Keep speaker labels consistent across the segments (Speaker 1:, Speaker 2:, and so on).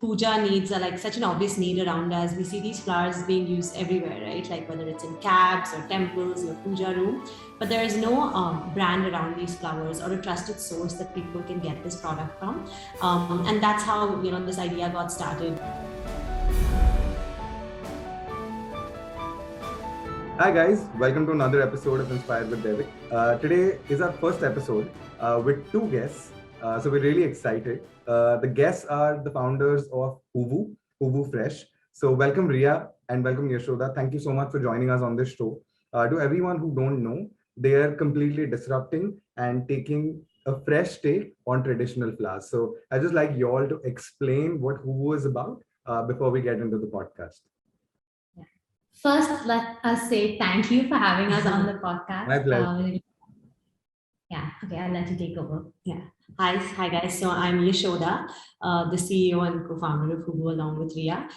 Speaker 1: puja needs are like such an obvious need around us. We see these flowers being used everywhere, right? Like whether it's in cabs or temples, your puja room. But there is no brand around these flowers or a trusted source that people can get this product from. And that's how this idea got started.
Speaker 2: Hi guys, welcome to another episode of Inspired with Devik. Today is our first episode with two guests, so we're really excited. The guests are the founders of Hoovu Fresh. So welcome Rhea and welcome Yeshoda. Thank you so much for joining us on this show. To everyone who don't know, they are completely disrupting and taking a fresh take on traditional flowers. So I just like you all to explain what Hoovu is about before we get into the podcast.
Speaker 3: First, let us say thank you for having us on the podcast.
Speaker 2: My pleasure.
Speaker 3: Okay, I'll let you take over.
Speaker 1: Hi guys. So I'm Yeshoda, the CEO and co-founder of Hoovu along with Rhea.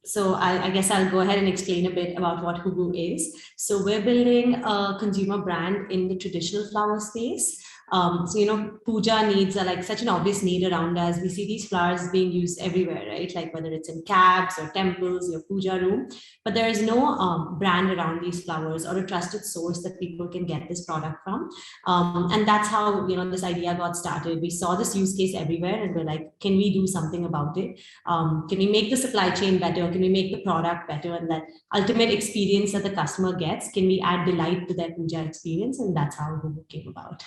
Speaker 1: So I guess I'll go ahead and explain a bit about what Hoovu is. So we're building a consumer brand in the traditional flower space. Puja needs are like such an obvious need around us. We see these flowers being used everywhere, right? Like whether it's in cabs or temples, your puja room. But there is no brand around these flowers or a trusted source that people can get this product from. And that's how this idea got started. We saw this use case everywhere, and we're like, can we do something about it? Can we make the supply chain better? Can we make the product better? And that ultimate experience that the customer gets, can we add delight to their puja experience? And that's how Hoovu came about.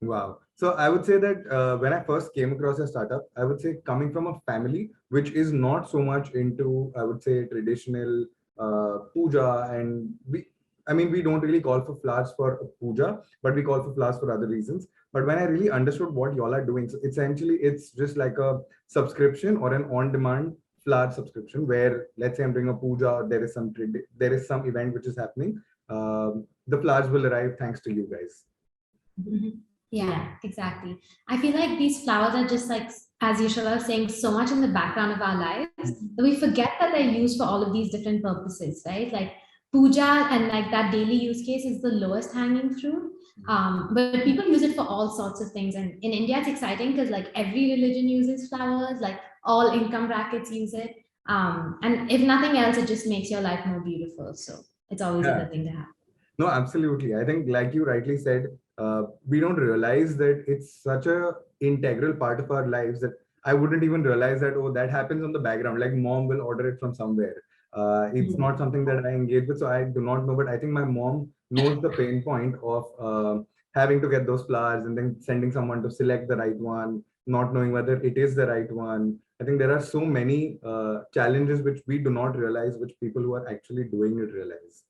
Speaker 2: Wow. So I would say that when I first came across a startup, I would say coming from a family which is not so much into, I would say, traditional puja, and we don't really call for flowers for a puja, but we call for flowers for other reasons. But when I really understood what y'all are doing, so essentially it's just like a subscription or an on-demand flower subscription where, let's say I'm doing a puja, or there is some event which is happening, the flowers will arrive thanks to you guys.
Speaker 3: Mm-hmm. Yeah, exactly. I feel like these flowers are just like, as Yeshoda was saying, so much in the background of our lives that we forget that they're used for all of these different purposes, right? Like puja and like that daily use case is the lowest hanging fruit. But people use it for all sorts of things. And in India, it's exciting because like every religion uses flowers, like all income brackets use it. And if nothing else, it just makes your life more beautiful. So it's always a good thing to have.
Speaker 2: No, absolutely. I think, like you rightly said, we don't realize that it's such a integral part of our lives that I wouldn't even realize that, oh, that happens on the background. Like mom will order it from somewhere. It's not something that I engage with, so I do not know. But I think my mom knows the pain point of having to get those flowers and then sending someone to select the right one, not knowing whether it is the right one. I think there are so many challenges which we do not realize, which people who are actually doing it realize.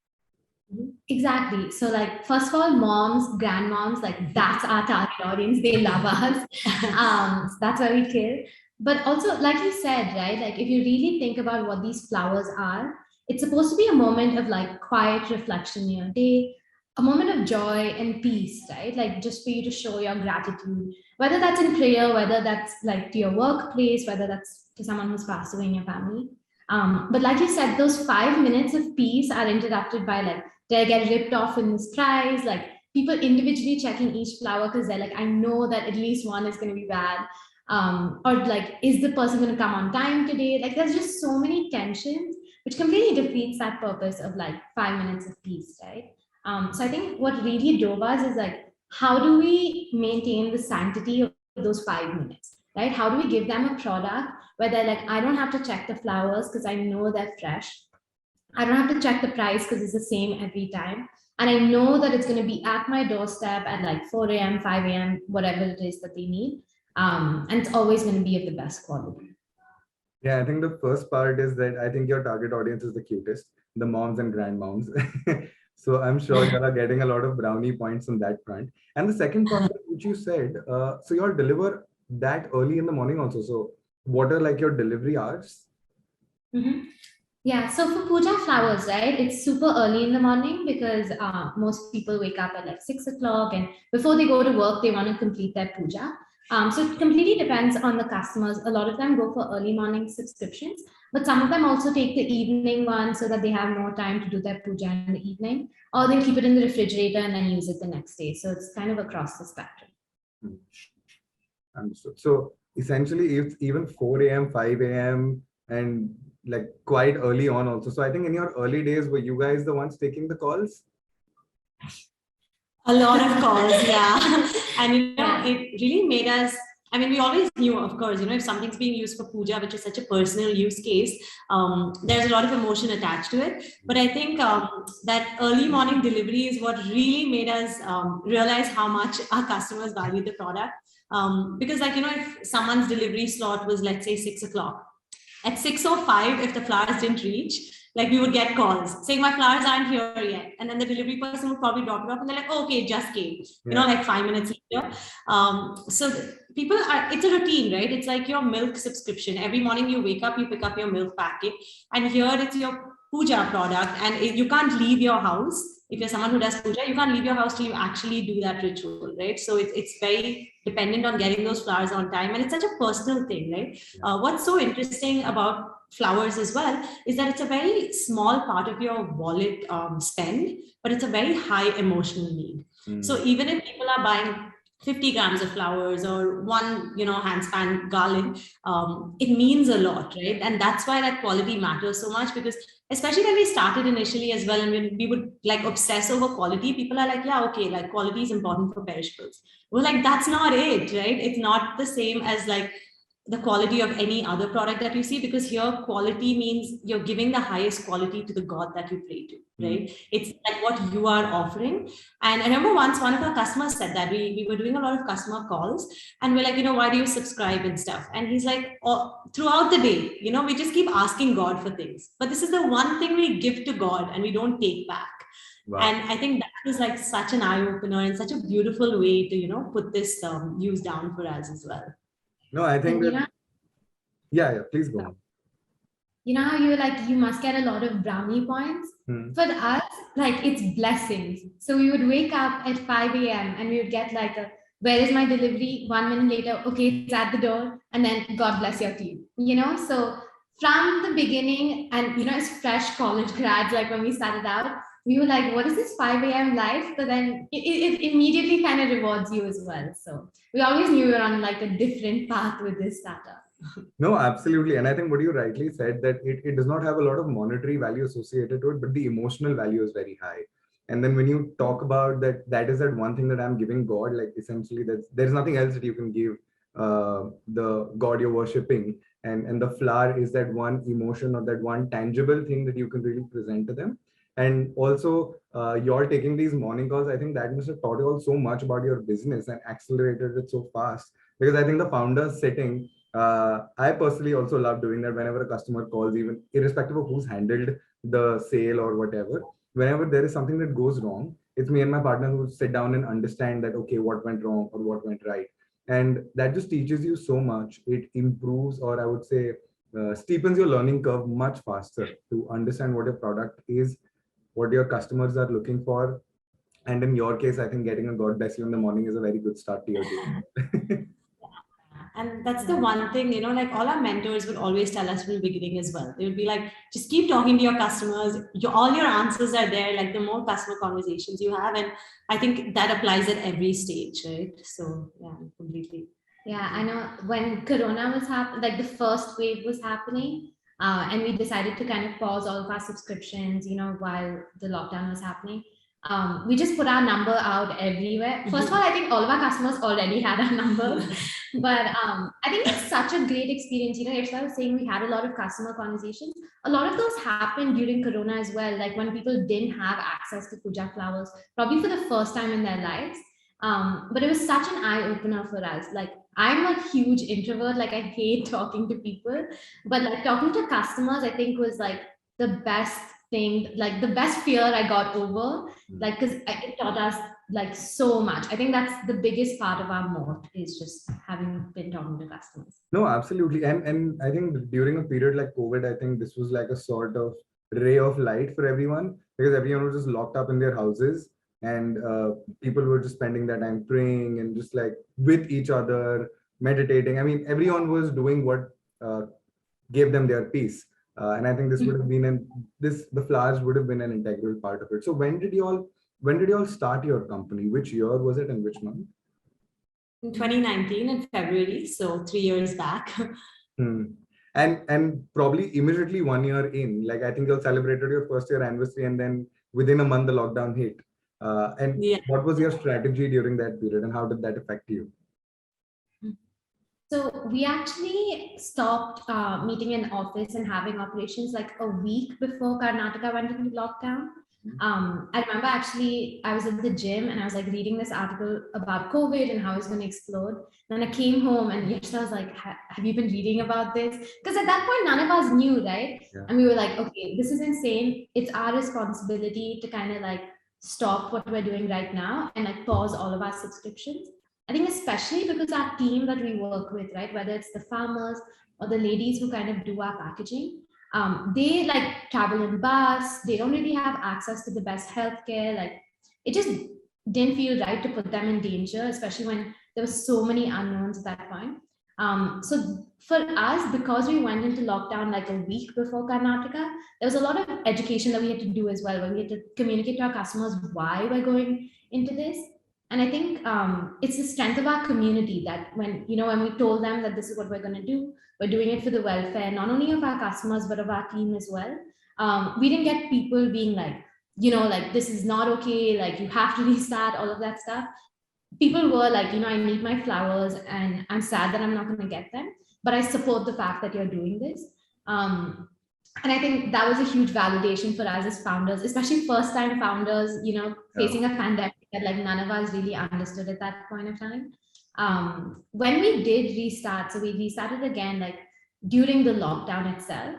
Speaker 3: Exactly. So like, first of all, moms, grandmoms, like that's our target audience. They love us. So that's why we kill. But also, like you said, right? Like if you really think about what these flowers are, it's supposed to be a moment of like quiet reflection in your day, a moment of joy and peace, right? Like just for you to show your gratitude, whether that's in prayer, whether that's like to your workplace, whether that's to someone who's passed away in your family. But like you said, those 5 minutes of peace are interrupted by like, did I get ripped off in this price? Like people individually checking each flower because they're like, I know that at least one is going to be bad. Or like, is the person going to come on time today? Like there's just so many tensions, which completely defeats that purpose of like 5 minutes of peace, right? So I think what really drove us is like, how do we maintain the sanctity of those 5 minutes, right? How do we give them a product where they're like, I don't have to check the flowers because I know they're fresh. I don't have to check the price because it's the same every time. And I know that it's going to be at my doorstep at like 4 a.m., 5 a.m., whatever it is that they need. And it's always going to be of the best quality.
Speaker 2: Yeah, I think the first part is that I think your target audience is the cutest, the moms and grandmoms. So I'm sure you are getting a lot of brownie points on that front. And the second part, which you said, so you all deliver that early in the morning also. So what are like your delivery hours?
Speaker 3: Mm-hmm. Yeah, so for puja flowers, right, it's super early in the morning because most people wake up at like 6 o'clock, and before they go to work, they want to complete their puja. So it completely depends on the customers. A lot of them go for early morning subscriptions, but some of them also take the evening one so that they have more time to do their puja in the evening, or they keep it in the refrigerator and then use it the next day. So it's kind of across the spectrum.
Speaker 2: Understood. So essentially it's even 4 a.m., 5 a.m. and like quite early on also. So I think in your early days, were you guys the ones taking the calls?
Speaker 1: A lot of calls, yeah. And
Speaker 3: Yeah.
Speaker 1: it really made us, I mean, we always knew, of course, if something's being used for puja, which is such a personal use case, there's a lot of emotion attached to it. But I think that early morning delivery is what really made us realize how much our customers value the product. Because if someone's delivery slot was, let's say, 6 o'clock, at 6:05, if the flowers didn't reach, like we would get calls saying my flowers aren't here yet. And then the delivery person would probably drop it off and they're like, oh, okay, it just came, like 5 minutes later. So people are, it's a routine, right? It's like your milk subscription. Every morning you wake up, you pick up your milk packet, and here it's your puja product. And you can't leave your house. If you're someone who does puja, you can't leave your house till you actually do that ritual, right? So it's very dependent on getting those flowers on time. And it's such a personal thing, right? What's so interesting about flowers as well is that it's a very small part of your wallet spend, but it's a very high emotional need. So even if people are buying 50 grams of flowers or one, handspan garland, it means a lot, right? And that's why that quality matters so much, because especially when we started initially as well, and when we would like obsess over quality, people are like, yeah, okay, like quality is important for perishables. We're like, that's not it, right? It's not the same as like the quality of any other product that you see, because here quality means you're giving the highest quality to the god that you pray to, right? It's like what you are offering. And I remember once one of our customers said that we were doing a lot of customer calls, and we're like, why do you subscribe and stuff? And he's like, oh, throughout the day, we just keep asking God for things, but this is the one thing we give to God and we don't take back. Wow. And I think that was like such an eye-opener and such a beautiful way to put this use down for us as well.
Speaker 2: No, I think that, yeah, please go on.
Speaker 3: You know how you were like, you must get a lot of brownie points? For us, like it's blessings. So we would wake up at 5 a.m. and we would get like where is my delivery? 1 minute later, okay, it's at the door. And then God bless your team, So from the beginning, and as fresh college grads, like when we started out, we were like, what is this 5 a.m. life? But then it immediately kind of rewards you as well. So we always knew we were on like a different path with this startup.
Speaker 2: No, absolutely. And I think what you rightly said, that it does not have a lot of monetary value associated to it, but the emotional value is very high. And then when you talk about that is that one thing that I'm giving God, like essentially there's nothing else that you can give the God you're worshipping. And the flower is that one emotion or that one tangible thing that you can really present to them. And also you're taking these morning calls. I think that must have taught you all so much about your business and accelerated it so fast. Because I think the founders sitting, I personally also love doing that whenever a customer calls, even irrespective of who's handled the sale or whatever. Whenever there is something that goes wrong, it's me and my partner who sit down and understand that, okay, what went wrong or what went right. And that just teaches you so much. It improves, or I would say, steepens your learning curve much faster to understand what your product is, what your customers are looking for. And in your case, I think getting a God bless you in the morning is a very good start to your day.
Speaker 1: And that's the one thing, like all our mentors would always tell us from the beginning as well. They would be like, just keep talking to your customers. All your answers are there. Like the more customer conversations you have. And I think that applies at every stage, right? So yeah, completely.
Speaker 3: Yeah, I know when Corona was happening, like the first wave was happening, and we decided to kind of pause all of our subscriptions, while the lockdown was happening. We just put our number out everywhere. First of all, I think all of our customers already had our number, but I think it's such a great experience. Yeshoda was saying we had a lot of customer conversations. A lot of those happened during Corona as well, like when people didn't have access to puja flowers, probably for the first time in their lives. But it was such an eye opener for us. Like I'm a huge introvert, like I hate talking to people, but like talking to customers, I think was like the best thing, like the best fear I got over, like because it taught us like so much. I think that's the biggest part of our moat, is just having been talking to customers.
Speaker 2: No, absolutely. And I think during a period like COVID, I think this was like a sort of ray of light for everyone, because everyone was just locked up in their houses, and people were just spending their time praying and just like with each other, meditating. I mean, everyone was doing what gave them their peace. And I think this would have been the flowers would have been an integral part of it. So when did you all start your company? Which year was it and which month?
Speaker 1: In 2019 in February, so 3 years back.
Speaker 2: And probably immediately 1 year in, like I think you celebrated your first year anniversary, and then within a month the lockdown hit. And
Speaker 1: Yeah.
Speaker 2: what was your strategy during that period, and how did that affect you?
Speaker 3: So we actually stopped meeting in office and having operations like a week before Karnataka went into lockdown. I remember actually I was at the gym and I was like reading this article about COVID and how it's going to explode. Then I came home and Yeshoda was like, have you been reading about this? Because at that point, none of us knew, right?
Speaker 2: Yeah.
Speaker 3: And we were like, okay, this is insane. It's our responsibility to kind of like stop what we're doing right now and like pause all of our subscriptions. I think especially because our team that we work with, right, whether it's the farmers or the ladies who kind of do our packaging, they like travel in bus. They don't really have access to the best healthcare. Like it just didn't feel right to put them in danger, especially when there were so many unknowns at that point. So for us, because we went into lockdown like a week before Karnataka, there was a lot of education that we had to do as well, where we had to communicate to our customers why we're going into this. And I think it's the strength of our community that when we told them that this is what we're going to do, we're doing it for the welfare not only of our customers but of our team as well. We didn't get people being like, like this is not okay, like you have to restart, all of that stuff. People were like, I need my flowers and I'm sad that I'm not going to get them, but I support the fact that you're doing this. And I think that was a huge validation for us as founders, especially first time founders, facing a pandemic that like none of us really understood at that point of time. When we did restart, so we restarted again, like during the lockdown itself,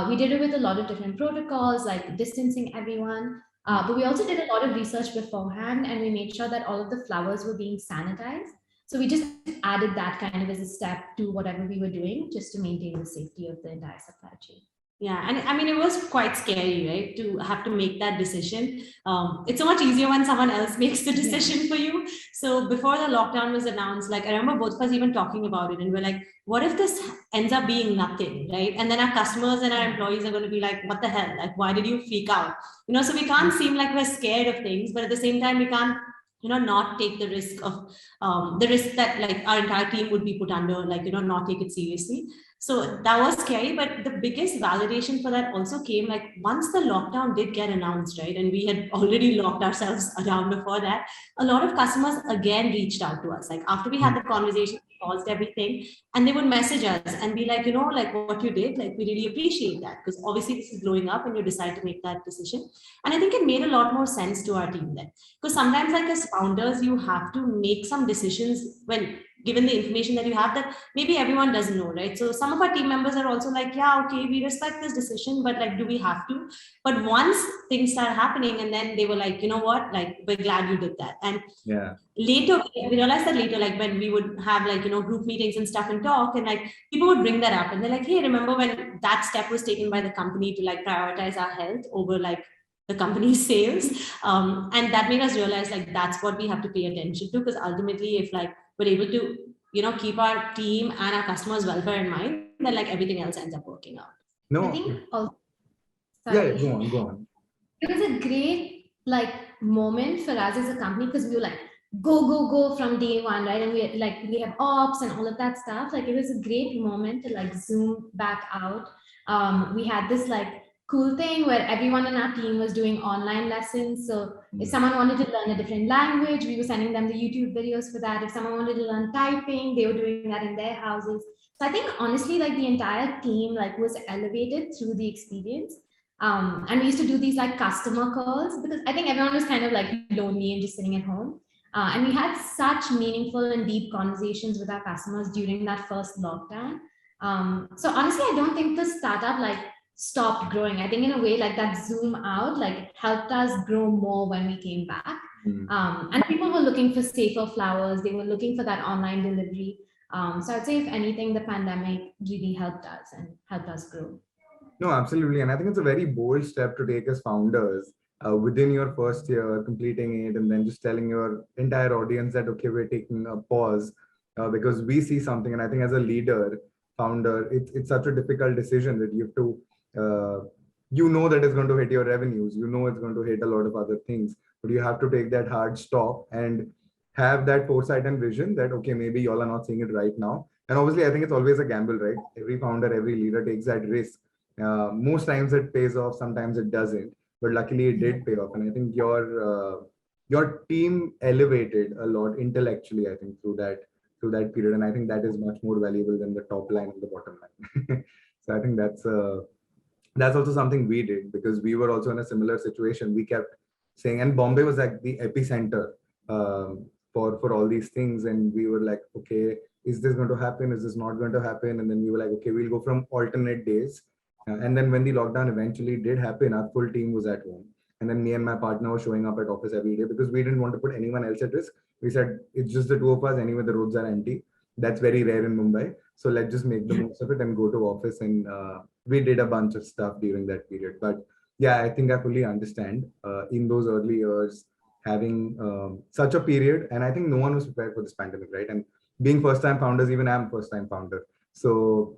Speaker 3: we did it with a lot of different protocols, like distancing everyone. But we also did a lot of research beforehand and we made sure that all of the flowers were being sanitized. So we just added that kind of as a step to whatever we were doing just to maintain the safety of the entire supply chain.
Speaker 1: Yeah, and I mean, it was quite scary, right, to have to make that decision. It's so much easier when someone else makes the decision for you. So before the lockdown was announced, like I remember both of us even talking about it, and we're like, what if this ends up being nothing, right? And then our customers and our employees are going to be like, what the hell? Like, why did you freak out? So we can't seem like we're scared of things, but at the same time, we can't not take the risk of the risk that like our entire team would be put under, like not take it seriously. So that was scary, but the biggest validation for that also came like once the lockdown did get announced, right? And we had already locked ourselves around before that. A lot of customers again reached out to us. Like after we had the conversation, we paused everything, and they would message us and be like, like what you did, like we really appreciate that because obviously this is blowing up and you decide to make that decision. And I think it made a lot more sense to our team then, because sometimes like as founders, you have to make some decisions when given the information that you have that maybe everyone doesn't know, right? So some of our team members are also like, yeah, okay, we respect this decision, but like, do we have to? But once things start happening, and then they were like, you know what, like, we're glad you did that. And
Speaker 2: yeah,
Speaker 1: later, we realized that later, like when we would have like, group meetings and stuff and talk, and like people would bring that up and they're like, hey, remember when that step was taken by the company to like prioritize our health over like the company's sales? And that made us realize like that's what we have to pay attention to, because ultimately if like we're able to keep our team and our customers welfare in mind, then like everything else ends up working out.
Speaker 2: no,
Speaker 3: I think also,
Speaker 2: yeah, go on.
Speaker 3: It was a great like moment for us as a company because we were like go from day one, right? And we have ops and all of that stuff. Like it was a great moment to like zoom back out. We had this like cool thing where everyone in our team was doing online lessons. So if someone wanted to learn a different language, we were sending them the YouTube videos for that. If someone wanted to learn typing, they were doing that in their houses. So I think honestly, like the entire team like was elevated through the experience. And we used to do these like customer calls because I think everyone was kind of like lonely and just sitting at home. And we had such meaningful and deep conversations with our customers during that first lockdown. So honestly, I don't think the startup like stopped growing. I think in a way like that zoom out like helped us grow more when we came back. And people were looking for safer flowers. They were looking for that online delivery. So I'd say if anything, the pandemic really helped us and helped us grow.
Speaker 2: No, absolutely. And I think it's a very bold step to take as founders within your first year, completing it, and then just telling your entire audience that, okay, we're taking a pause because we see something. And I think as a leader, founder, it's such a difficult decision that you have to, that it's going to hit your revenues, it's going to hit a lot of other things, but you have to take that hard stop. And have that foresight and vision that, okay, maybe y'all are not seeing it right now. And obviously, I think it's always a gamble, right? Every founder, every leader takes that risk. Most times it pays off, sometimes it doesn't. But luckily, it did pay off. And I think your team elevated a lot intellectually, I think, through that period. And I think that is much more valuable than the top line and the bottom line. So I think that's also something we did, because we were also in a similar situation. We kept saying, and Bombay was like the epicenter for all these things, and we were like, okay, is this going to happen? Is this not going to happen? And then we were like, okay, we'll go from alternate days. And then when the lockdown eventually did happen, our full team was at home. And then me and my partner were showing up at office every day because we didn't want to put anyone else at risk. We said, it's just the two of us. Anyway, the roads are empty. That's very rare in Mumbai. So let's just make the most of it and go to office. And we did a bunch of stuff during that period. But yeah, I think I fully understand in those early years having such a period. And I think no one was prepared for this pandemic, right? And being first-time founders, even I'm first-time founder. So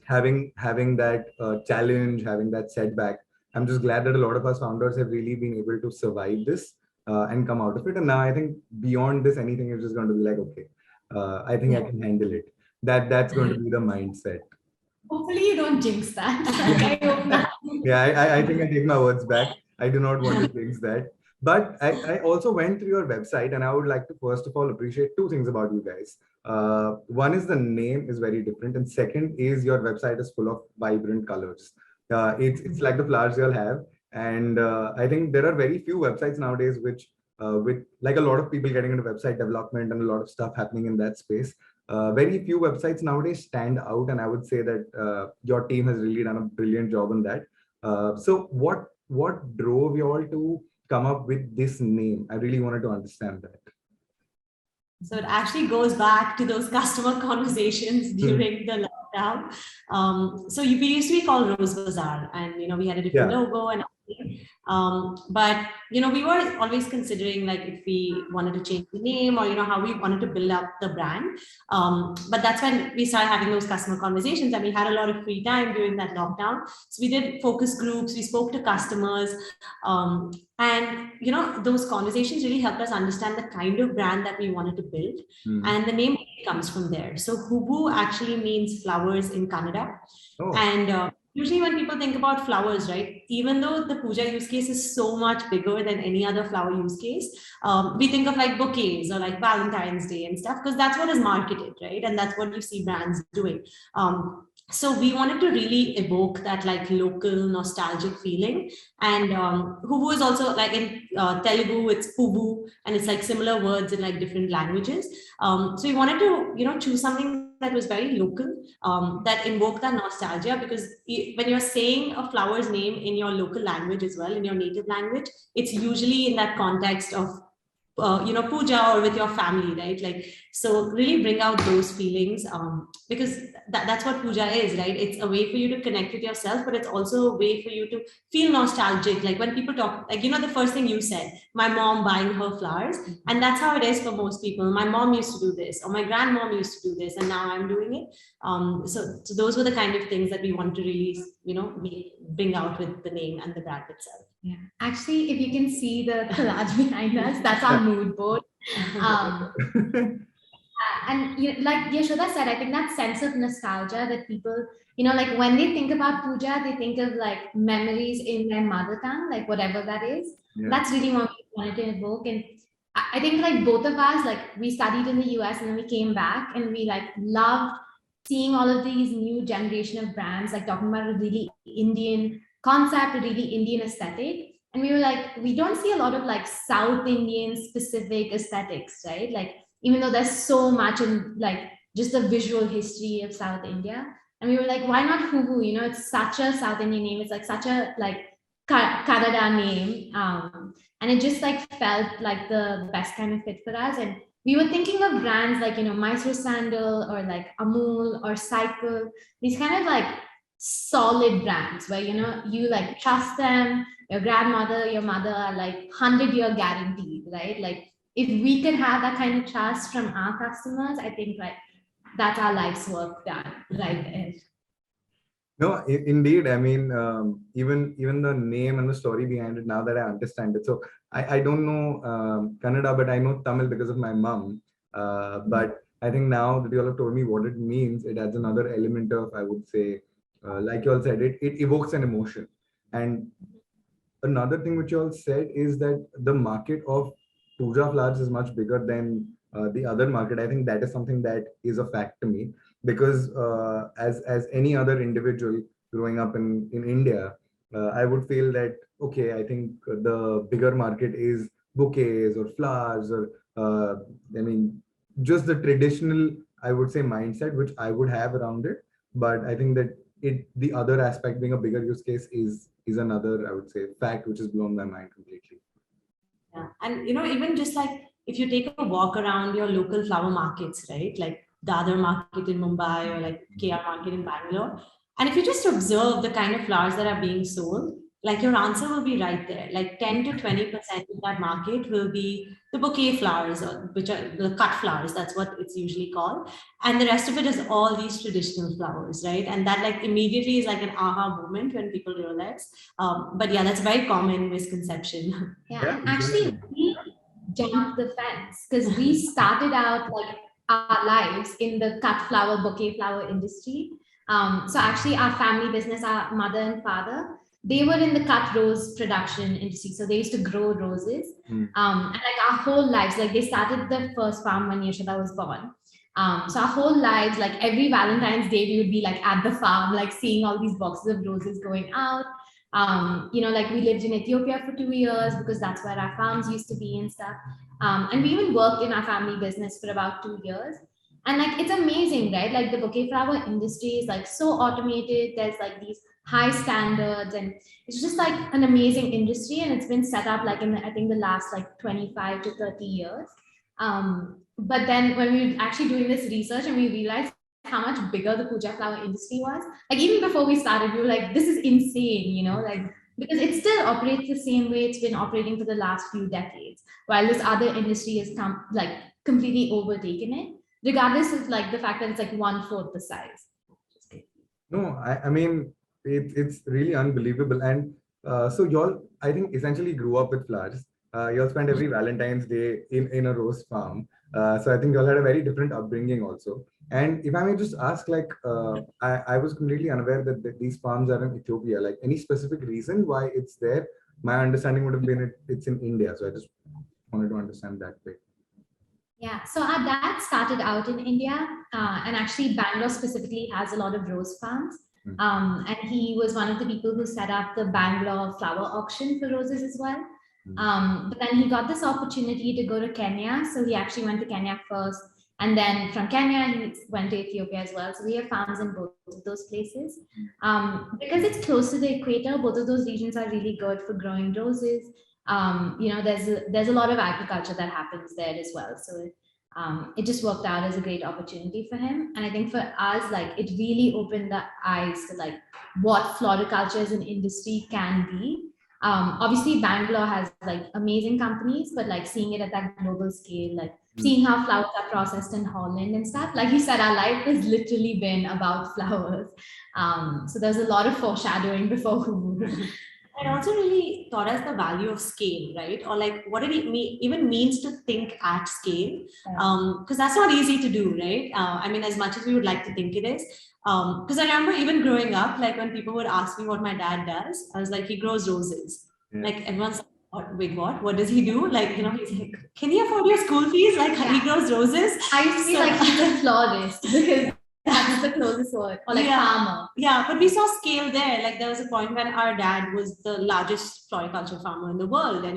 Speaker 2: having that challenge, having that setback, I'm just glad that a lot of us founders have really been able to survive this and come out of it. And now I think beyond this, anything is just going to be like, okay, I think I can handle it. That's going to be the mindset.
Speaker 3: Hopefully you don't jinx that. Like, I hope not.
Speaker 2: Yeah, I think I take my words back. I do not want to jinx that. But I also went through your website, and I would like to first of all appreciate two things about you guys. One is the name is very different, and second is your website is full of vibrant colors. It's like the flowers you all have, and I think there are very few websites nowadays which with like a lot of people getting into website development and a lot of stuff happening in that space. Very few websites nowadays stand out, and I would say that your team has really done a brilliant job on that. So what drove you all to come up with this name? I really wanted to understand that.
Speaker 1: So it actually goes back to those customer conversations during the lockdown. So we used to be called Rose Bazaar, and we had a different logo and everything. But we were always considering like if we wanted to change the name or how we wanted to build up the brand. But that's when we started having those customer conversations, and we had a lot of free time during that lockdown. So we did focus groups, we spoke to customers, and those conversations really helped us understand the kind of brand that we wanted to build, and the name comes from there. So Hoovu actually means flowers in Kannada. And usually when people think about flowers, right, even though the puja use case is so much bigger than any other flower use case, we think of like bouquets or like Valentine's Day and stuff, because that's what is marketed, right? And that's what you see brands doing. So we wanted to really evoke that like local nostalgic feeling. And Hoovu is also like in Telugu, it's Hoovu, and it's like similar words in like different languages. So we wanted to, choose something that was very local, that invoked that nostalgia, because when you're saying a flower's name in your local language as well, in your native language, it's usually in that context of puja or with your family, right? Like, so really bring out those feelings, because that's what puja is, right? It's a way for you to connect with yourself, but it's also a way for you to feel nostalgic. Like when people talk, like, the first thing you said, my mom buying her flowers, and that's how it is for most people. My mom used to do this, or my grandmom used to do this, and now I'm doing it. So those were the kind of things that we want to really, bring out with the name and the brand itself.
Speaker 3: Yeah, actually, if you can see the collage behind us, that's our mood board. And like Yeshoda said, I think that sense of nostalgia that people, like when they think about puja, they think of like memories in their mother tongue, like whatever that is. Yeah. That's really what we wanted to evoke. And I think like both of us, like we studied in the US and then we came back, and we like loved seeing all of these new generation of brands, like talking about a really Indian concept, a really Indian aesthetic. And we were like, we don't see a lot of like South Indian specific aesthetics, right? Like, even though there's so much in like just the visual history of South India. And we were like, why not Hoovu? It's such a South Indian name. It's like such a like Kannada name. And it just like felt like the best kind of fit for us. And we were thinking of brands like, Mysore Sandal or like Amul or Cycle, these kind of like solid brands where, you like trust them, your grandmother, your mother are like 100-year guaranteed, right? Like, if we can have that kind of trust from our customers, I think like that's our life's work done right there.
Speaker 2: No, indeed. I mean, even the name and the story behind it, now that I understand it. So I don't know Kannada, but I know Tamil because of my mom. But I think now that you all have told me what it means, it adds another element of, I would say, like you all said, it evokes an emotion. And another thing which you all said is that the market of puja flowers is much bigger than the other market. I think that is something that is a fact to me, because as any other individual growing up in India, I would feel that okay, I think the bigger market is bouquets or flowers, or I mean just the traditional, I would say, mindset which I would have around it. But I think that the other aspect being a bigger use case is another, I would say, fact which has blown my mind completely.
Speaker 1: Yeah. And even just like if you take a walk around your local flower markets, right? Like the other market in Mumbai or like KR market in Bangalore. And if you just observe the kind of flowers that are being sold, like your answer will be right there. Like 10 to 20% of that market will be the bouquet flowers, or which are the cut flowers. That's what it's usually called. And the rest of it is all these traditional flowers, right? And that like immediately is like an aha moment when people realize. But yeah, that's a very common misconception.
Speaker 3: Yeah, and actually, we jumped the fence because we started out like our lives in the cut flower, bouquet flower industry. So actually, our family business, our mother and father, they were in the cut rose production industry. So they used to grow roses. And like our whole lives, like they started the first farm when Yeshoda was born. So our whole lives, like every Valentine's Day, we would be like at the farm, like seeing all these boxes of roses going out. Like we lived in Ethiopia for 2 years because that's where our farms used to be and stuff. And we even worked in our family business for about 2 years. And like it's amazing, right? Like the bouquet flower industry is like so automated. There's like these high standards, and it's just like an amazing industry. And it's been set up like in I think the last like 25 to 30 years. But then when we were actually doing this research and we realized how much bigger the puja flower industry was, like even before we started, we were like, this is insane, like because it still operates the same way it's been operating for the last few decades, while this other industry has come like completely overtaken it, regardless of like the fact that it's like 1/4 the size.
Speaker 2: No, I mean it's really unbelievable. And so y'all, I think, essentially grew up with flowers. Y'all spent every Valentine's Day in a rose farm. So I think y'all had a very different upbringing also. And if I may just ask, like, I was completely unaware that these farms are in Ethiopia. Like, any specific reason why it's there? My understanding would have been it's in India. So I just wanted to understand that bit.
Speaker 3: Yeah, so our dad started out in India, and actually Bangalore specifically has a lot of rose farms. And he was one of the people who set up the Bangalore flower auction for roses as well. But then he got this opportunity to go to Kenya. So he actually went to Kenya first. And then from Kenya, he went to Ethiopia as well. So we have farms in both of those places. Because it's close to the equator, both of those regions are really good for growing roses. There's a lot of agriculture that happens there as well. So it just worked out as a great opportunity for him. And I think for us, like it really opened the eyes to like what floriculture as an industry can be. Obviously Bangalore has like amazing companies, but like seeing it at that global scale, like seeing how flowers are processed in Holland and stuff, like you said, our life has literally been about flowers. So there's a lot of foreshadowing before Hoovu.
Speaker 1: It also really taught us the value of scale, right? Or like what it even means to think at scale, because that's not easy to do, right? I mean, as much as we would like to think it is, because I remember even growing up, like when people would ask me what my dad does, I was like, he grows roses. Yeah. Like everyone's like, wait, what? What does he do? Like, he's like, can you afford your school fees? Like, he grows roses.
Speaker 3: I used to be like, he's a florist because that's the closest word, or like farmer.
Speaker 1: Yeah, but we saw scale there. Like there was a point when our dad was the largest floriculture farmer in the world, and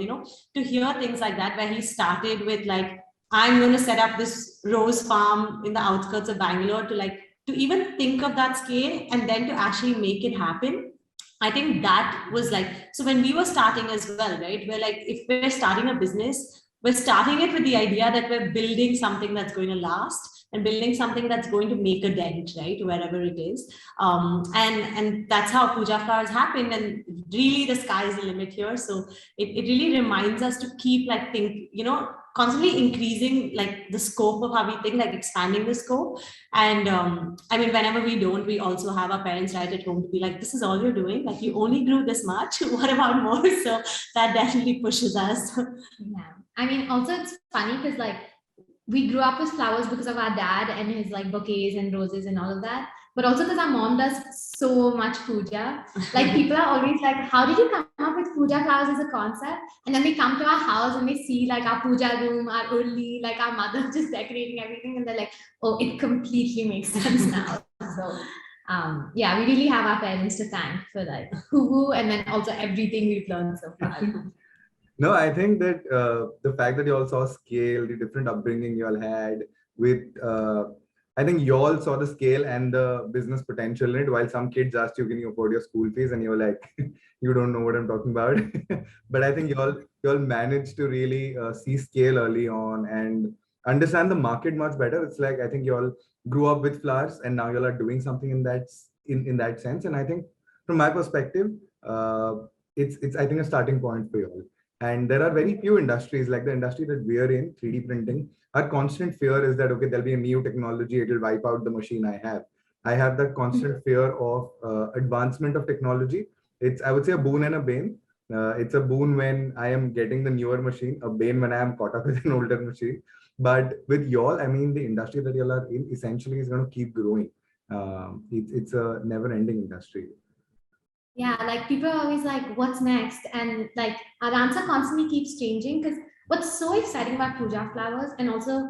Speaker 1: to hear things like that, where he started with like, I'm going to set up this rose farm in the outskirts of Bangalore, to even think of that scale and then to actually make it happen. I think that was like, so when we were starting as well, right? We're like, if we're starting a business, we're starting it with the idea that we're building something that's going to last and building something that's going to make a dent, right, wherever it is. And that's how puja flowers happen. And really the sky is the limit here. So it really reminds us to keep constantly increasing like the scope of how we think, like expanding the scope. And I mean, whenever we don't, we also have our parents right at home to be like, this is all you're doing, like you only grew this much, what about more? So that definitely pushes us.
Speaker 3: Yeah. I mean, also it's funny because like we grew up with flowers because of our dad and his like bouquets and roses and all of that. But also because our mom does so much puja. Like people are always like, how did you come up with puja flowers as a concept? And then they come to our house and they see like our puja room, our urli, like our mother just decorating everything. And they're like, oh, it completely makes sense now. So yeah, we really have our parents to thank for like Hoovu and then also everything we've learned so far.
Speaker 2: No, I think that the fact that you all saw scale, the different upbringing you all had with, I think you all saw the scale and the business potential in it, while some kids asked you, can you afford your school fees? And you're like, you don't know what I'm talking about. But I think you all managed to really see scale early on and understand the market much better. It's like, I think you all grew up with flowers and now you all are doing something in that sense. And I think from my perspective, it's I think a starting point for you all. And there are very few industries like the industry that we are in, 3D printing. Our constant fear is that, okay, there'll be a new technology, it will wipe out the machine I have. I have that constant fear of advancement of technology. It's, I would say, a boon and a bane. It's a boon when I am getting the newer machine, a bane when I am caught up with an older machine. But with y'all, I mean, the industry that y'all are in essentially is going to keep growing. It's a never-ending industry.
Speaker 3: Yeah, like people are always like, what's next? And like our answer constantly keeps changing because what's so exciting about puja flowers and also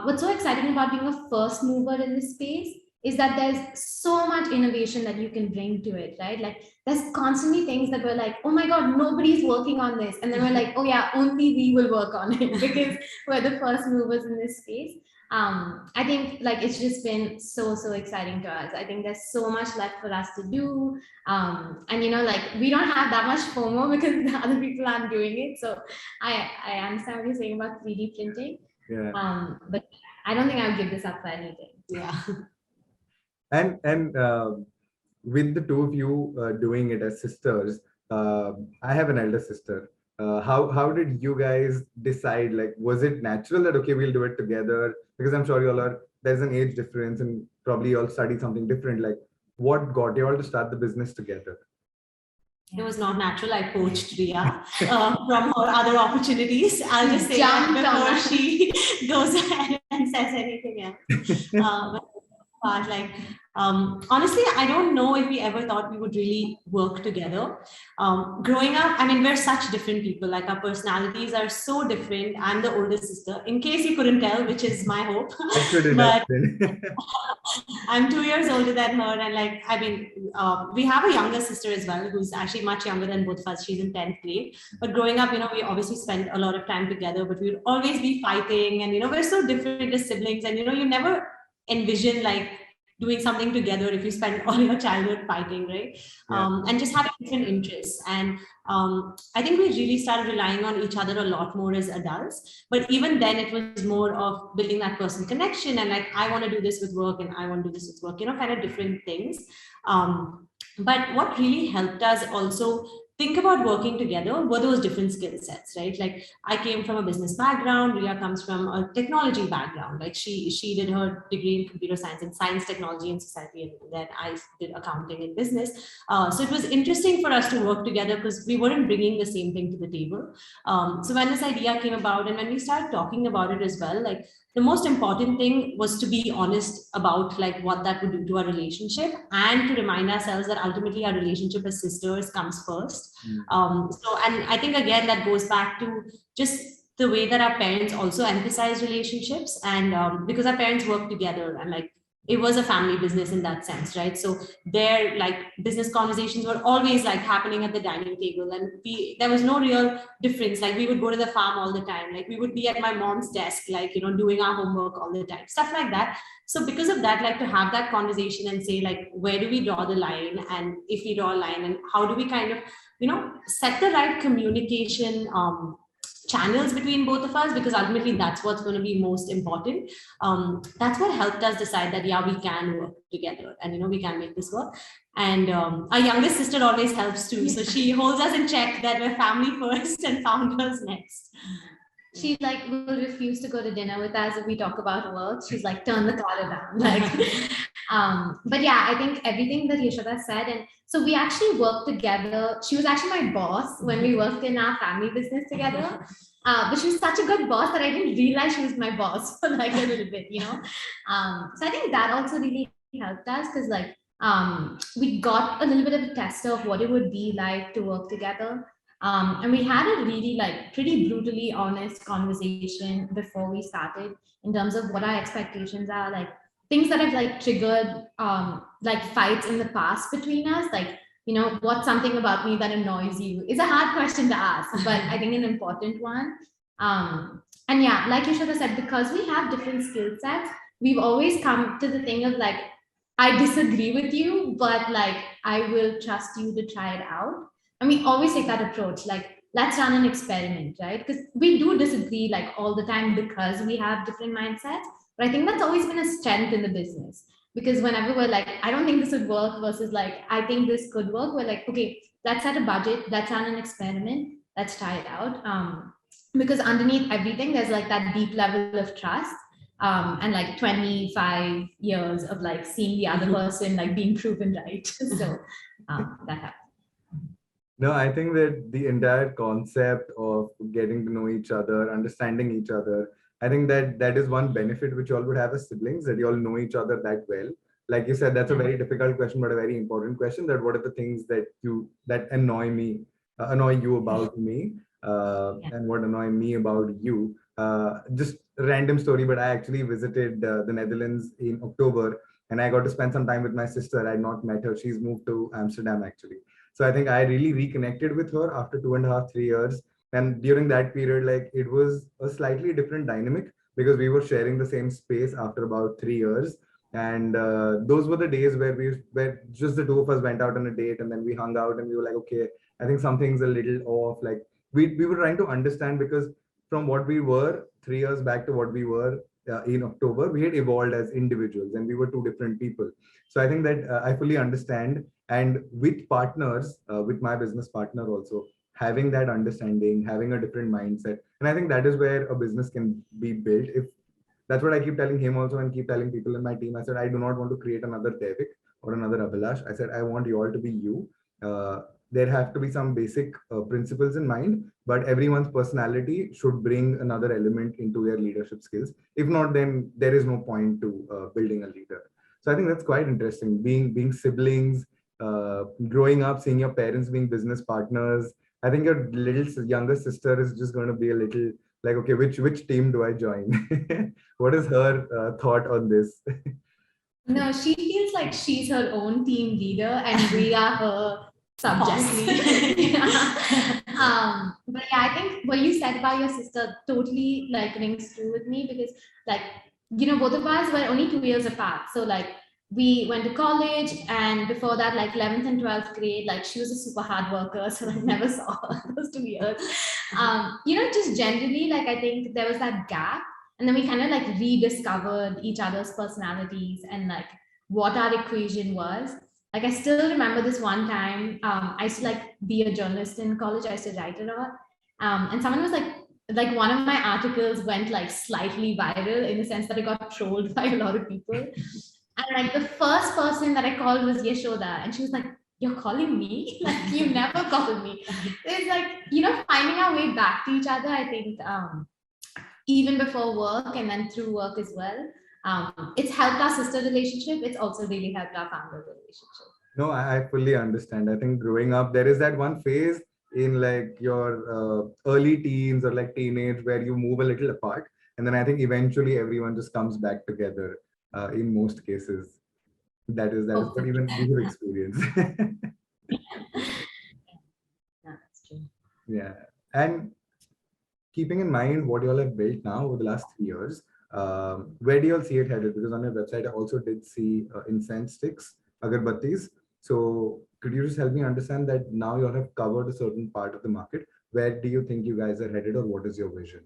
Speaker 3: what's so exciting about being a first mover in this space is that there's so much innovation that you can bring to it, right? Like there's constantly things that we're like, oh my God, nobody's working on this. And then we're like, oh yeah, only we will work on it because we're the first movers in this space. I think like it's just been so exciting to us. I think there's so much left for us to do. And you know, like we don't have that much FOMO because the other people aren't doing it. So I understand what you're saying about 3D printing.
Speaker 2: Yeah.
Speaker 3: But I don't think I would give this up for anything.
Speaker 1: Yeah.
Speaker 2: And with the two of you doing it as sisters, I have an elder sister. How did you guys decide? Like, was it natural that okay, we'll do it together? Because I'm sure you all are. There's an age difference, and probably you all studied something different. Like, what got you all to start the business together?
Speaker 1: It was not natural. I poached Rhea from her other opportunities. I'll just say that before she goes ahead and says anything else. But like, honestly, I don't know if we ever thought we would really work together. Growing up, I mean, we're such different people. Like our personalities are so different. I'm the older sister, in case you couldn't tell, which is my hope. But I'm 2 years older than her, and like, I mean, we have a younger sister as well, who's actually much younger than both of us. She's in 10th grade. But growing up, you know, we obviously spent a lot of time together, but we would always be fighting, and you know, we're so different as siblings, and you know, you never envision like doing something together if you spend all your childhood fighting, right?
Speaker 2: Yeah.
Speaker 1: And just having different interests. And I think we really started relying on each other a lot more as adults. But even then, it was more of building that personal connection and like, I want to do this with work and I want to do this with work, you know, kind of different things. But what really helped us also think about working together were those different skill sets, right? Like I came from a business background, Rhea comes from a technology background. Like she did her degree in computer science and science, technology and society, and then I did accounting and business. So it was interesting for us to work together because we weren't bringing the same thing to the table. So when this idea came about and when we started talking about it as well, like the most important thing was to be honest about like what that would do to our relationship and to remind ourselves that ultimately our relationship as sisters comes first. So, and I think again, that goes back to just the way that our parents also emphasize relationships and because our parents work together and like, it was a family business in that sense, right? So their like business conversations were always like happening at the dining table and there was no real difference. Like we would go to the farm all the time. Like we would be at my mom's desk, like, you know, doing our homework all the time, stuff like that. So because of that, like to have that conversation and say like, where do we draw the line? And if we draw a line and how do we kind of, you know, set the right communication channels between both of us, because ultimately that's what's going to be most important. That's what helped us decide that yeah, we can work together and you know we can make this work. And our youngest sister always helps too, so she holds us in check that we're family first and founders next.
Speaker 3: She like will refuse to go to dinner with us if we talk about work. She's like, turn the collar down. Like, but yeah, I think everything that Yeshoda said, and so we actually worked together. She was actually my boss when we worked in our family business together. But she was such a good boss that I didn't realize she was my boss for like a little bit, you know. So I think that also really helped us because like we got a little bit of a tester of what it would be like to work together. And we had a really like pretty brutally honest conversation before we started in terms of what our expectations are, like things that have like triggered like fights in the past between us, like, you know, what's something about me that annoys you is a hard question to ask, but I think an important one. And yeah, like you should have said, because we have different skill sets, we've always come to the thing of like, I disagree with you, but like, I will trust you to try it out. And we always take that approach, like, let's run an experiment, right? Because we do disagree like all the time because we have different mindsets. But I think that's always been a strength in the business. Because whenever we're like, I don't think this would work versus like, I think this could work, we're like, okay, let's set a budget, let's run an experiment, let's try it out. Because underneath everything, there's like that deep level of trust. And like 25 years of like seeing the other person like being proven right. So that happens.
Speaker 2: No, I think that the entire concept of getting to know each other, understanding each other, I think that that is one benefit which you all would have as siblings, that you all know each other that well. Like you said, that's a very difficult question, but a very important question. That what are the things that annoy me, annoy you about me, and what annoy me about you? Just random story, but I actually visited the Netherlands in October, and I got to spend some time with my sister. I had not met her; she's moved to Amsterdam actually. So I think I really reconnected with her after 2.5, 3 years. And during that period, like it was a slightly different dynamic because we were sharing the same space after about 3 years. And those were the days where just the two of us went out on a date and then we hung out and we were like, okay, I think something's a little off. Like we were trying to understand because from what we were 3 years back to what we were in October, we had evolved as individuals and we were two different people. So I think that I fully understand, and with partners, with my business partner also, having that understanding, having a different mindset, and I think that is where a business can be built. If that's what I keep telling him also and keep telling people in my team, I said I do not want to create another Devik or another Abhilash. I said I want you all to be you. There have to be some basic principles in mind, but everyone's personality should bring another element into their leadership skills. If not, then there is no point to building a leader. So I think that's quite interesting. Being siblings, growing up, seeing your parents being business partners. I think your little younger sister is just going to be a little like, okay, which team do I join? What is her thought on this?
Speaker 3: No, she feels like she's her own team leader and we are her subjects. But yeah, I think what you said about your sister totally like rings true with me because like, you know, both of us were only 2 years apart. So like we went to college and before that, like 11th and 12th grade, like she was a super hard worker. So I never saw her those 2 years. You know, just generally, like I think there was that gap. And then we kind of like rediscovered each other's personalities and like what our equation was. Like I still remember this one time. I used to like be a journalist in college. I used to write a lot, and someone was like one of my articles went like slightly viral in the sense that it got trolled by a lot of people. And like the first person that I called was Yeshoda, and she was like, "You're calling me? Like you never called me." It's like, you know, finding our way back to each other. I think even before work and then through work as well. It's helped our sister relationship. It's also really helped our family relationship.
Speaker 2: No, I fully understand. I think growing up, there is that one phase in like your early teens or like teenage where you move a little apart. And then I think eventually everyone just comes back together in most cases. That is what even we have experienced.
Speaker 3: That's true.
Speaker 2: Yeah. And keeping in mind what you all have built now over the last 3 years, where do you all see it headed? Because on your website, I also did see incense sticks, agarbattis. So could you just help me understand that now you all have covered a certain part of the market? Where do you think you guys are headed, or what is your vision?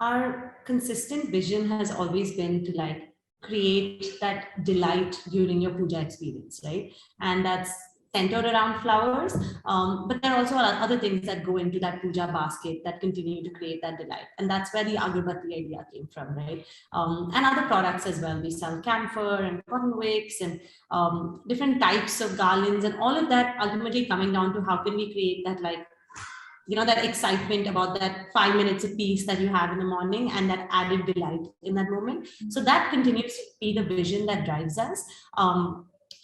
Speaker 1: Our consistent vision has always been to like create that delight during your puja experience, right? And that's centered around flowers. But there are also other things that go into that puja basket that continue to create that delight. And that's where the agarbatti idea came from, right? And other products as well. We sell camphor and cotton wicks and different types of garlands, and all of that ultimately coming down to how can we create that, like, that excitement about that 5 minutes a piece that you have in the morning, and that added delight in that moment. So that continues to be the vision that drives us.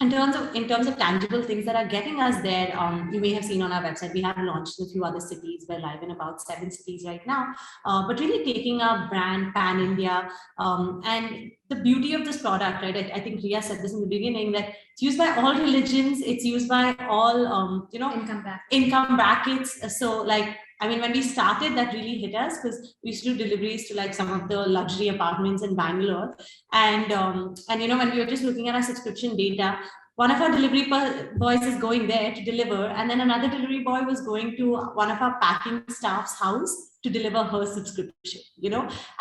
Speaker 1: In terms of tangible things that are getting us there, you may have seen on our website, we have launched in a few other cities. We're live in about 7 cities right now, but really taking our brand pan India. And the beauty of this product, right? I think Rhea said this in the beginning, that it's used by all religions, it's used by all, income brackets. So like, I mean, when we started, that really hit us because we used to do deliveries to like some of the luxury apartments in Bangalore. And when we were just looking at our subscription data, one of our delivery boys is going there to deliver, and then another delivery boy was going to one of our packing staff's house to deliver her subscription,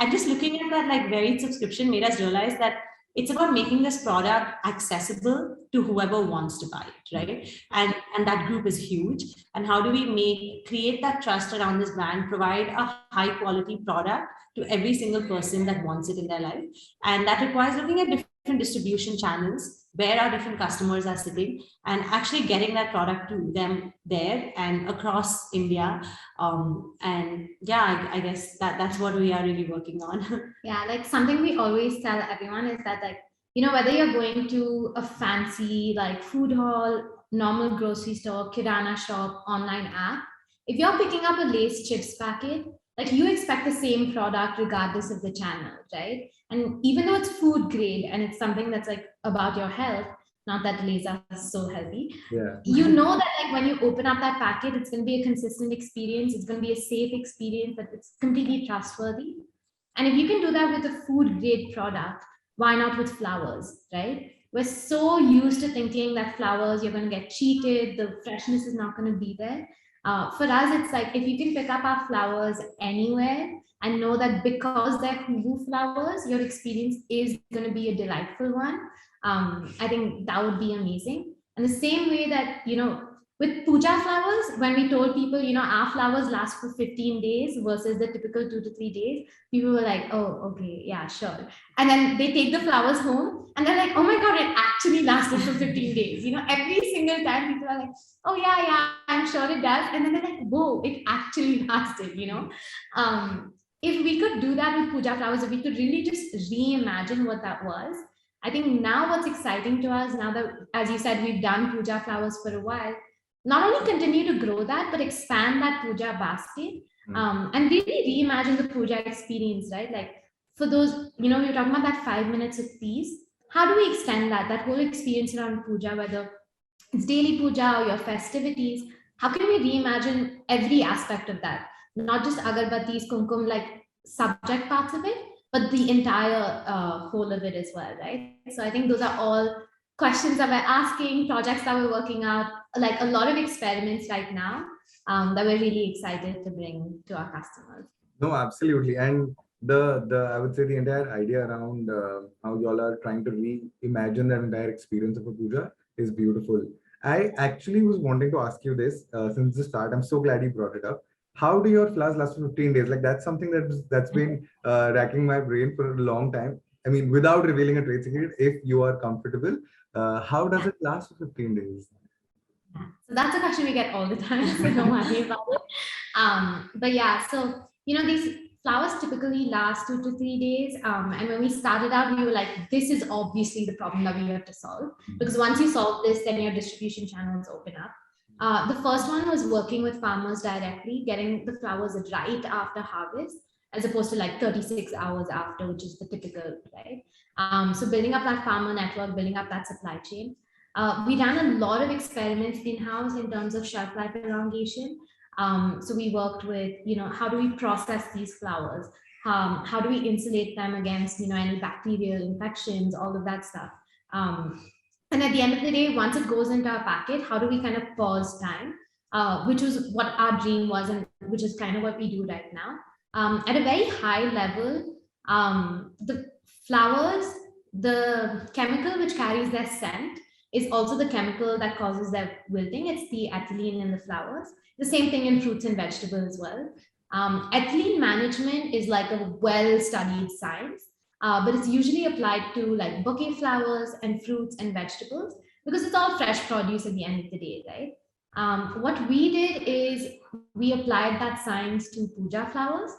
Speaker 1: and just looking at that like varied subscription made us realize that it's about making this product accessible to whoever wants to buy it, right? And that group is huge. And how do we create that trust around this brand, provide a high quality product to every single person that wants it in their life? And that requires looking at different distribution channels, where our different customers are sitting, and actually getting that product to them there and across India. And yeah, I guess that's what we are really working on.
Speaker 3: Yeah, like something we always tell everyone is that, like, whether you're going to a fancy like food hall, normal grocery store, kirana shop, online app, if you're picking up a Lay's chips packet, like, you expect the same product regardless of the channel, right? And even though it's food grade and it's something that's like about your health, not that Lay's are so healthy,
Speaker 2: Yeah.
Speaker 3: that like when you open up that packet, it's going to be a consistent experience, it's going to be a safe experience, that it's completely trustworthy. And if you can do that with a food grade product, why not with flowers, right? We're so used to thinking that flowers, you're going to get cheated, the freshness is not going to be there. For us, it's like, if you can pick up our flowers anywhere and know that because they're Hoovu flowers, your experience is going to be a delightful one, I think that would be amazing. And the same way that, with puja flowers, when we told people, our flowers last for 15 days versus the typical 2 to 3 days, people were like, oh, okay, yeah, sure. And then they take the flowers home and they're like, oh my God, it actually lasted for 15 days. Every single time people are like, oh yeah, I'm sure it does. And then they're like, whoa, it actually lasted, If we could do that with puja flowers, if we could really just reimagine what that was, I think now what's exciting to us, now that, as you said, we've done puja flowers for a while, not only continue to grow that, but expand that puja basket, and really reimagine the puja experience, right? Like, for those, we were talking about that 5 minutes of peace. How do we extend that whole experience around puja, whether it's daily puja or your festivities? How can we reimagine every aspect of that? Not just agarbattis, kumkum, like subject parts of it, but the entire whole of it as well, right? So I think those are all questions that we're asking, projects that we're working out, like a lot of experiments right now, that we're really excited to bring to our customers.
Speaker 2: No, absolutely. And the I would say the entire idea around how y'all are trying to reimagine that entire experience of a puja is beautiful. I actually was wanting to ask you this since the start. I'm so glad you brought it up. How do your flowers last for 15 days? Like, that's something that's been racking my brain for a long time. I mean, without revealing a trade secret, if you are comfortable, how does it last for 15 days?
Speaker 3: So that's a question we get all the time, so don't worry about it. But yeah, so these flowers typically last 2 to 3 days. And when we started out, we were like, this is obviously the problem that we have to solve, because once you solve this, then your distribution channels open up. The first one was working with farmers directly, getting the flowers right after harvest, as opposed to like 36 hours after, which is the typical, right? So building up that farmer network, building up that supply chain. We ran a lot of experiments in-house in terms of shelf life elongation. So we worked with, how do we process these flowers? How do we insulate them against, any bacterial infections, all of that stuff. And at the end of the day, once it goes into our packet, how do we kind of pause time, which was what our dream was, and which is kind of what we do right now. At a very high level, the flowers, the chemical which carries their scent, is also the chemical that causes their wilting. It's the ethylene in the flowers. The same thing in fruits and vegetables as well. Ethylene management is like a well-studied science, but it's usually applied to like bouquet flowers and fruits and vegetables because it's all fresh produce at the end of the day, right? What we did is we applied that science to puja flowers.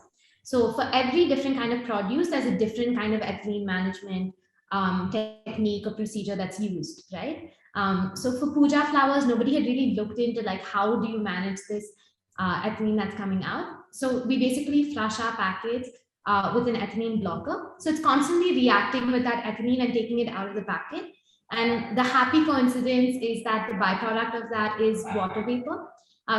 Speaker 3: So for every different kind of produce, there's a different kind of ethylene management technique or procedure that's used, right? So for puja flowers, nobody had really looked into like how do you manage this ethylene that's coming out. So we basically flush our packets with an ethylene blocker. So it's constantly reacting with that ethylene and taking it out of the packet. And the happy coincidence is that the byproduct of that is water vapor.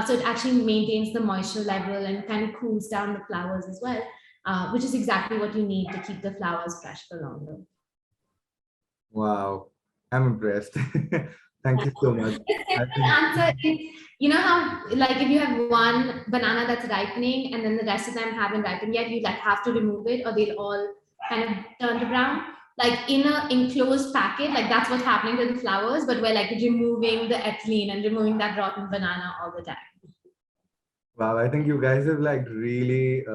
Speaker 3: So it actually maintains the moisture level and kind of cools down the flowers as well, which is exactly what you need to keep the flowers fresh for longer.
Speaker 2: Wow, I'm impressed. Thank you so much.
Speaker 3: The simple answer is, you know how like if you have one banana that's ripening and then the rest of them haven't ripened yet, you like have to remove it or they'll all kind of turn to brown. Like in an enclosed packet, like that's what's happening to the flowers, but we're like removing the ethylene and removing that rotten banana all the time.
Speaker 2: Wow, I think you guys have like really,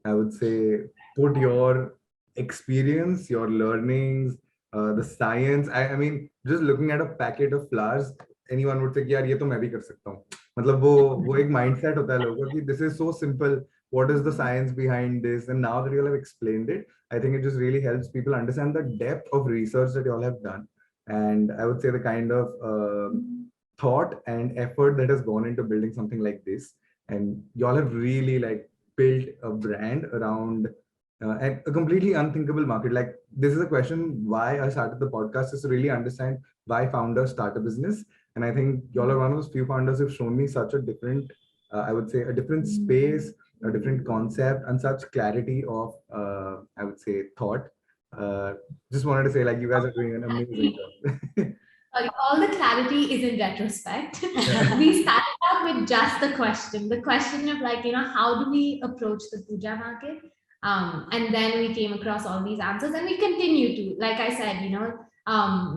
Speaker 2: I would say, put your experience, your learnings, the science. I mean, just looking at a packet of flowers, anyone would say, "यार ये तो मैं भी कर सकता हूँ." मतलब वो एक mindset होता है लोगों का कि this is so simple. What is the science behind this? And now that you all have explained it, I think it just really helps people understand the depth of research that you all have done. And I would say the kind of thought and effort that has gone into building something like this. And you all have really like built a brand around and a completely unthinkable market. Like this is a question why I started the podcast is to really understand why founders start a business. And I think y'all are one of those few founders who've shown me such a different, I would say, a different space, a different concept, and such clarity of, I would say, thought. Just wanted to say, like, you guys are doing an amazing job.
Speaker 3: All the clarity is in retrospect. We started out with just the question of like, you know, how do we approach the puja market? And then we came across all these answers and we continue to, like I said, you know,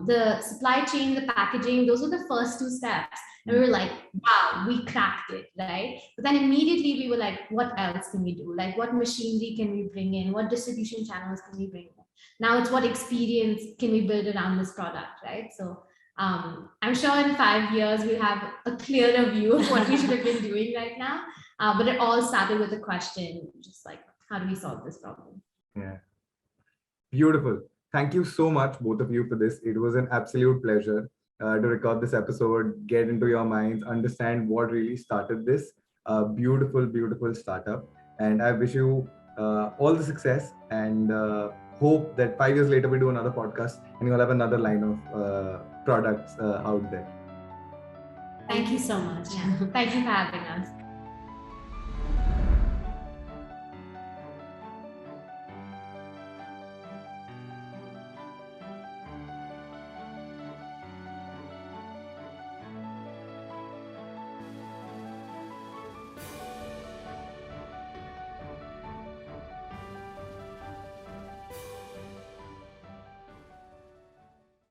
Speaker 3: the supply chain, the packaging, those were the first two steps. And we were like, wow, we cracked it, right? But then immediately we were like, what else can we do? Like, what machinery can we bring in? What distribution channels can we bring in? Now it's what experience can we build around this product, right? So I'm sure in 5 years we'll have a clearer view of what we should have been doing right now. But it all started with a question, just like, how do we solve this problem?
Speaker 2: Yeah. Beautiful. Thank you so much, both of you, for this. It was an absolute pleasure to record this episode, get into your minds, understand what really started this beautiful, beautiful startup. And I wish you all the success and hope that 5 years later we do another podcast and you'll have another line of products out there.
Speaker 1: Thank you so much.
Speaker 3: Yeah. Thank you for having us.